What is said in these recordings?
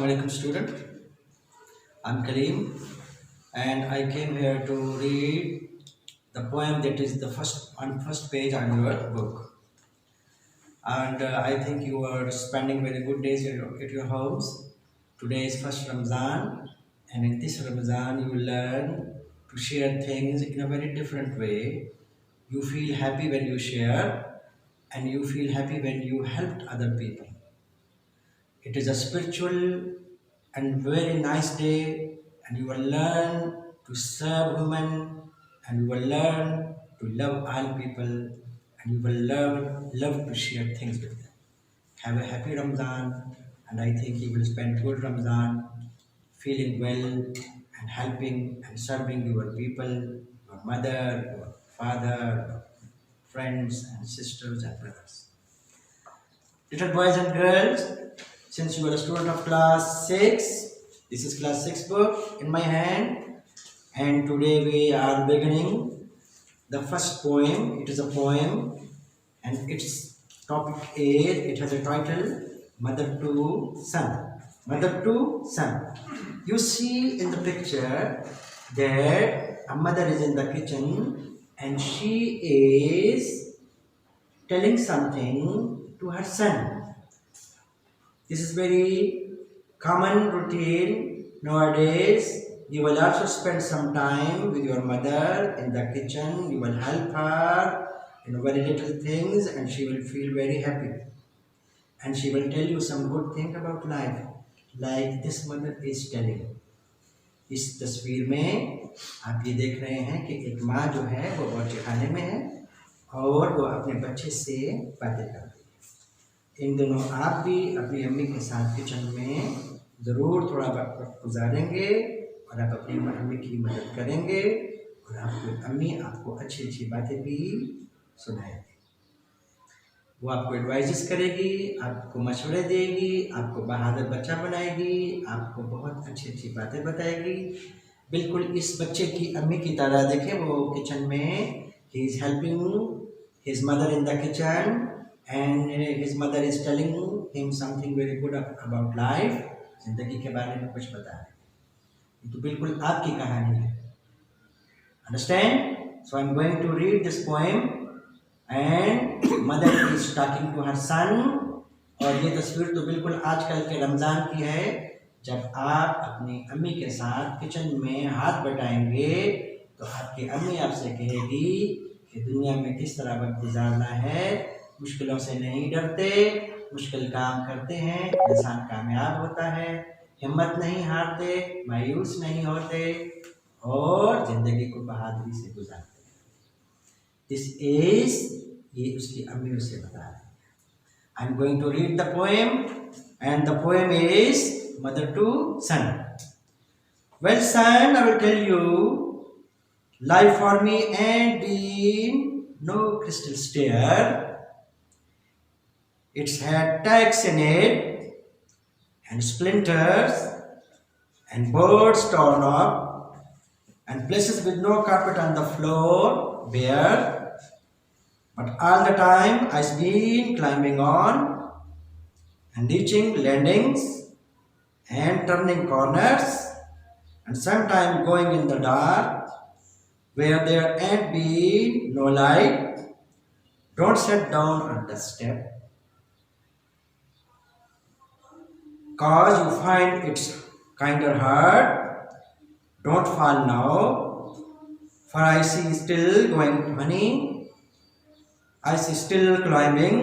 Assalamualaikum student. I'm Kaleem and I came here to read the poem that is the first page on your book. And I think you are spending very good days at your house. Today is first Ramzan, and in this Ramzan you will learn to share things in a very different way. You feel happy when you share, and you feel happy when you helped other people. It is a spiritual and very nice day, and you will learn to serve women, and you will learn to love all people, and you will love to share things with them. Have a happy Ramadan, and I think you will spend good Ramadan feeling well and helping and serving your people, your mother, your father, your friends and sisters and brothers. Little boys and girls, since you are a student of class 6, this is class 6 book in my hand, and today we are beginning the first poem. It is a poem and its topic is, it has a title, Mother to Son. Mother to Son. You see in the picture that a mother is in the kitchen and she is telling something to her son. This is very common routine nowadays. You will also spend some time with your mother in the kitchen. You will help her in very little things and she will feel very happy. And she will tell you some good thing about life, like this mother is telling. इस तस्वीर में आप ये देख रहे हैं कि एक माँ जो है वो बच्चे खाने में है और वो अपने बच्चे से बातें कर रही है। इन दिनों आप भी अपनी अम्मी के साथ किचन में ज़रूर थोड़ा वक्त गुजारेंगे और आप अपनी अम्मी की मदद करेंगे और आपकी अम्मी आपको अच्छी अच्छी बातें भी सुनाएगी। वो आपको एडवाइजेस करेगी, आपको मशवरे देगी, आपको बहादुर बच्चा बनाएगी, आपको बहुत अच्छी अच्छी बातें बताएगी। बिल्कुल इस बच्चे की अम्मी की तरह देखें, वो किचन में he is helping his mother in the kitchen and his mother is telling him something very good about life. जिंदगी के बारे में कुछ बता रहे हैं। ये तो बिल्कुल आपकी कहानी है। Understand? So I am going to read this poem. And mother is talking to her son. और ये तस्वीर तो बिल्कुल आजकल के रमज़ान की है, जब आप अपनी अम्मी के साथ किचन में हाथ बटाएंगे तो आपकी अम्मी आपसे कहेगी कि दुनिया में किस तरह वक्त गुजारना है, मुश्किलों से नहीं डरते, मुश्किल काम करते हैं, इंसान कामयाब होता है, हिम्मत नहीं हारते, मायूस नहीं होते और ज़िंदगी को बहादुरी से गुजारते हैं। This is, ये उसकी अम्मी उसे बता रही है। I am going to read the poem and the poem is Mother to Son. Well son, I will tell you, life for me ain't been no crystal stair. It's had cracks in it and splinters and boards torn up and places with no carpet on the floor bare. But all the time I've been climbing on and reaching landings and turning corners and sometimes going in the dark where there ain't been no light. Don't sit down on the step, 'cause you find it's kinder hard. Don't fall now, for I see still going honey. I see still climbing,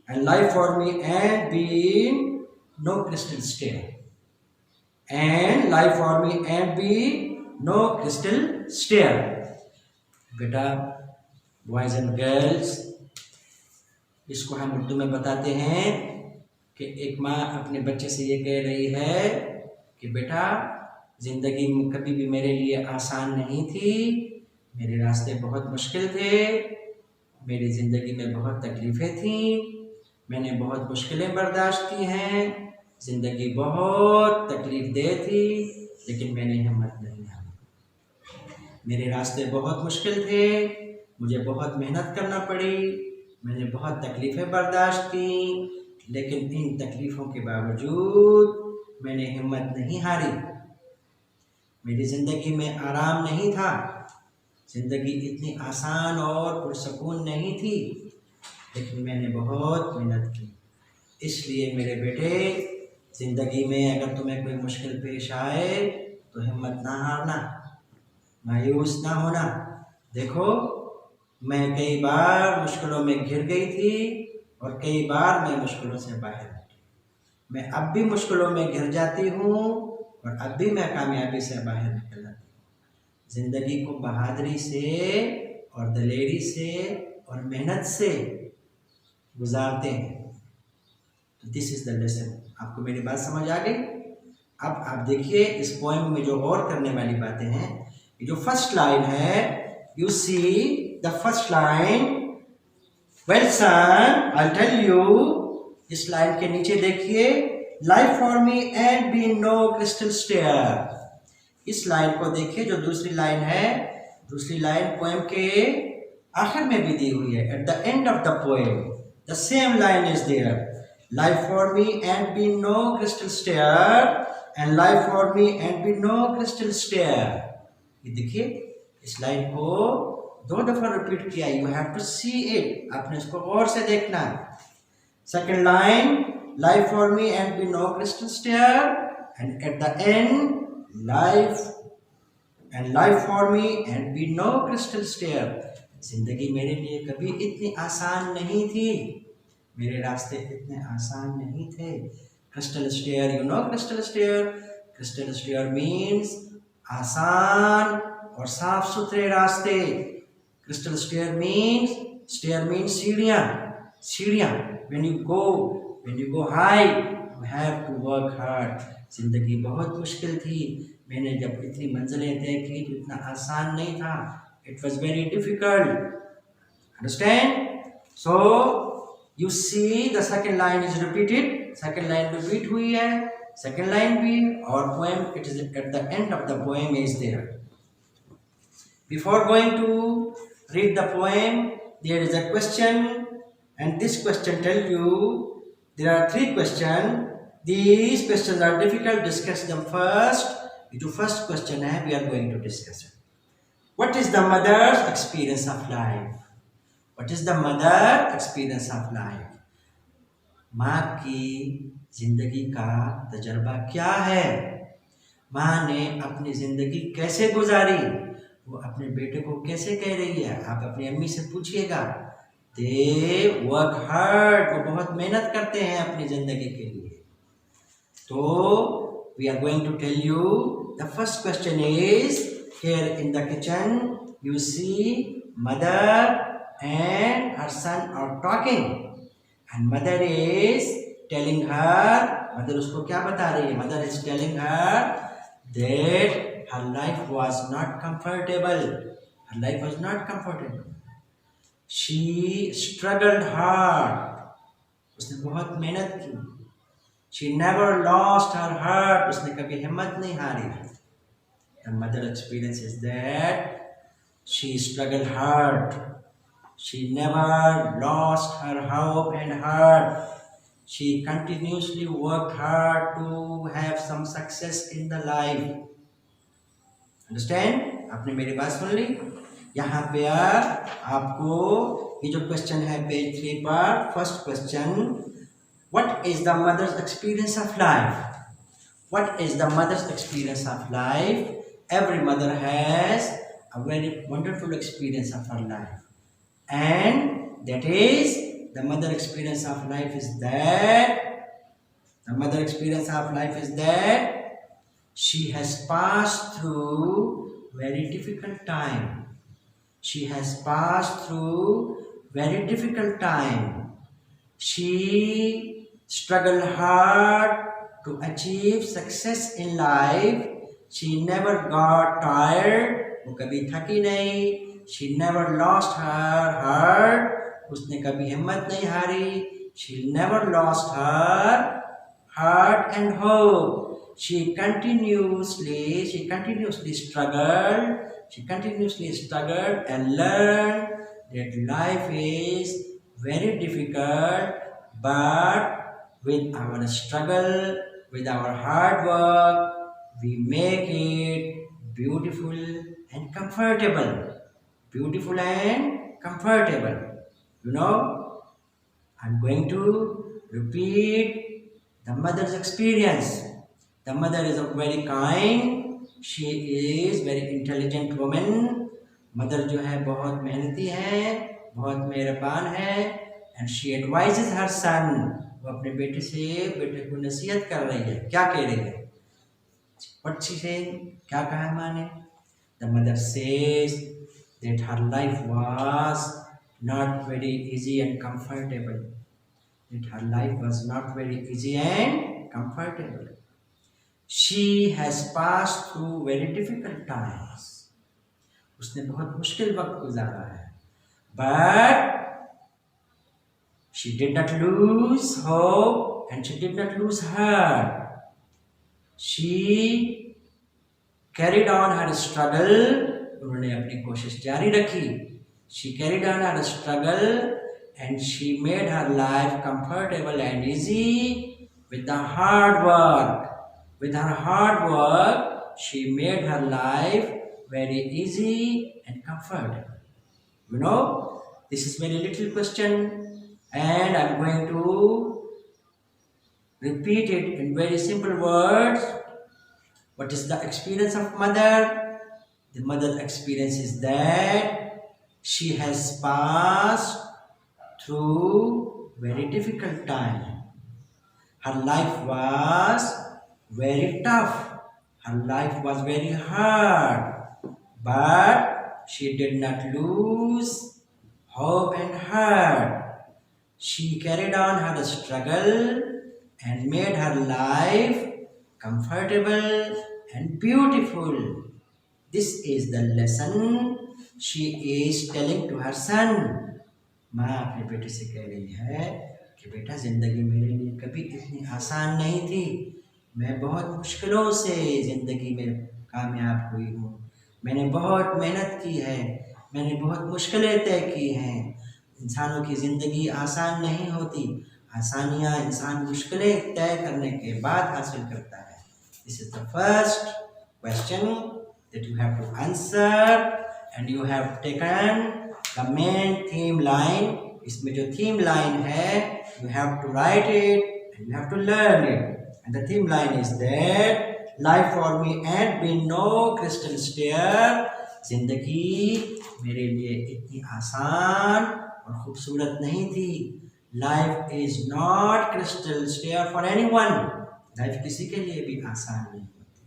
and life for me ain't been no crystal stair. And life for me ain't been no crystal stair. बेटा, boys and girls, इसको हम उर्दू में बताते हैं कि एक माँ अपने बच्चे से ये कह रही है कि बेटा, ज़िंदगी में कभी भी मेरे लिए आसान नहीं थी, मेरे रास्ते बहुत मुश्किल थे, मेरी ज़िंदगी में बहुत तकलीफ़ें थीं, मैंने बहुत मुश्किलें बर्दाश्त की हैं, ज़िंदगी बहुत तकलीफ़ दे थी, लेकिन मैंने हिम्मत नहीं हारी। मेरे रास्ते बहुत मुश्किल थे, मुझे बहुत मेहनत करना पड़ी, मैंने बहुत तकलीफ़ें बर्दाश्त की, लेकिन इन तकलीफ़ों के बावजूद मैंने हिम्मत नहीं हारी। मेरी ज़िंदगी में आराम नहीं था, ज़िंदगी इतनी आसान और पुरसकून नहीं थी, लेकिन मैंने बहुत मेहनत की। इसलिए मेरे बेटे, ज़िंदगी में अगर तुम्हें कोई मुश्किल पेश आए तो हिम्मत ना हारना, मायूस ना होना। देखो, मैं कई बार मुश्किलों में घिर गई थी और कई बार मैं मुश्किलों से बाहर निकली। मैं अब भी मुश्किलों में घिर जाती हूँ और अब भी मैं कामयाबी से बाहर निकल जाती हूँ। ज़िंदगी को बहादुरी से और दलेरी से और मेहनत से गुजारते हैं। तो दिस इज द लेसन। आपको मेरी बात समझ आ गई? अब आप देखिए इस पोएम में जो और करने वाली बातें हैं। ये जो फर्स्ट लाइन है, you see the first line, well son I tell you. इस लाइन के नीचे देखिए, life for me and be no crystal stair. इस लाइन को देखिए, जो दूसरी लाइन है, दूसरी लाइन पोएम के आखिर में भी दी हुई है। At the end of the poem the same line is there, life for me and be no crystal stair, and life for me and be no crystal stair। ये देखिए, इस लाइन को 2 दफा रिपीट किया। You have to see it, आपने इसको गौर से देखना। Second line, life for me and be no crystal stair, and at the end life for me and be no crystal stair. जिंदगी मेरे लिए कभी इतनी आसान नहीं थी, मेरे रास्ते इतने आसान नहीं थे। Crystal stair, you know crystal stair? Crystal stair means आसान और साफ सुथरे रास्ते। क्रिस्टल स्टेयर मीन्स सीढ़ियाँ। सीढ़ियाँ, when you go high you have to work hard। जिंदगी बहुत मुश्किल थी, मैंने जब इतनी मंजिलें तय की तो इतना आसान नहीं था। It was very difficult, understand? So you see the second line is repeated, second line repeat हुई है, second line भी, और poem it is at the end of the poem is there। Before going to read the poem, there is a question, and this question tell you there are 3 questions। These questions are difficult, discuss them first। ये जो first question है, we are going to discuss it। What is the mother's experience of life? What is the mother experience of life? माँ की जिंदगी का तजर्बा क्या है? माँ ने अपनी जिंदगी कैसे गुजारी, वो अपने बेटे को कैसे कह रही है? आप अपनी अम्मी से पूछिएगा। दे वर्क हार्ड, वो बहुत मेहनत करते हैं अपनी जिंदगी के लिए। तो we are going to tell you the first question is, here in the kitchen you see mother and her son are talking, and mother is telling her, mother उसको क्या बता रही है? Mother is telling her that her life was not comfortable, her life was not comfortable, she struggled hard, उसने बहुत मेहनत की, she never lost her heart, उसने कभी हिम्मत नहीं हारी। The mother experience is that she struggled hard, she never lost her hope and heart, she continuously worked hard to have some success in the life। Understand? आपने मेरी बात सुन ली? यहाँ पे आपको ये जो क्वेश्चन है पेज 3 पर, first question, what is the mother's experience of life? What is the mother's experience of life? Every mother has a very wonderful experience of her life, and that is the mother experience of life is that she has passed through very difficult time, she has passed through very difficult time, she struggled hard to achieve success in life, she never got tired, वो कभी थकी नहीं, she never lost her heart, उसने कभी हिम्मत नहीं हारी, she never lost her heart and hope, she continuously struggled and learned that life is very difficult, but with our struggle with our hard work, we make it beautiful and comfortable. Beautiful and comfortable. You know, I'm going to repeat the mother's experience. The mother is a very kind, she is very intelligent woman. Mother जो है बहुत मेहनती है, बहुत मेहरबान है, and she advises her son. वो अपने बेटे को नसीहत कर रही है. क्या कह रही है? What she saying? क्या कहा माँ ने? The mother says that her life was not very easy and comfortable. That her life was not very easy and comfortable. She has passed through very difficult times. उसने बहुत मुश्किल वक्त गुजारा है. But she did not lose hope and she did not lose heart. She carried on her struggle. उन्होंने अपनी कोशिश जारी रखी. She carried on her struggle and she made her life comfortable and easy with the hard work. With her hard work, she made her life very easy and comfortable. You know, this is very little question and I'm going to repeat it in very simple words. What is the experience of mother? The mother's experience is that she has passed through very difficult time. Her life was very tough. Her life was very hard. But she did not lose hope and heart. She carried on her struggle and made her life comfortable and beautiful. This is the lesson she is telling to her son. माँ अपने बेटे से कह रही है कि बेटा ज़िंदगी मेरे लिए कभी इतनी आसान नहीं थी. मैं बहुत मुश्किलों से ज़िंदगी में कामयाब हुई हूँ. मैंने बहुत मेहनत की है. मैंने बहुत मुश्किलें तय की हैं. इंसानों की ज़िंदगी आसान नहीं होती. आसानियाँ इंसान मुश्किलें तय करने के बाद हासिल करता है. This is the first question that you have to answer and you have taken the main theme line. इसमें जो theme line है, you have to write it and you have to learn it. And the theme line is that life for me ain't been no crystal stair. जिंदगी मेरे लिए इतनी आसान और खूबसूरत नहीं थी. Life is not crystal stair for anyone. Life किसी के लिए भी आसान नहीं होती.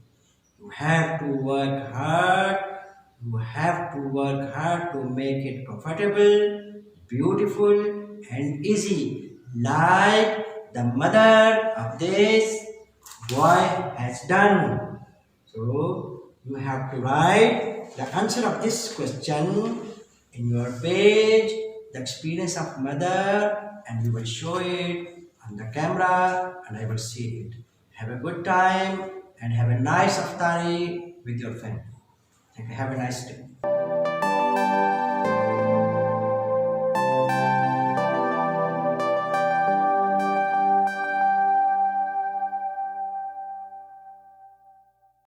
You have to work hard. You have to work hard to make it comfortable, beautiful, and easy, like the mother of this boy has done. So, you have to write the answer of this question in your page, the experience of mother, and we will show it on the camera and I will see it. Have a good time and have a nice iftari with your family. Have a nice day.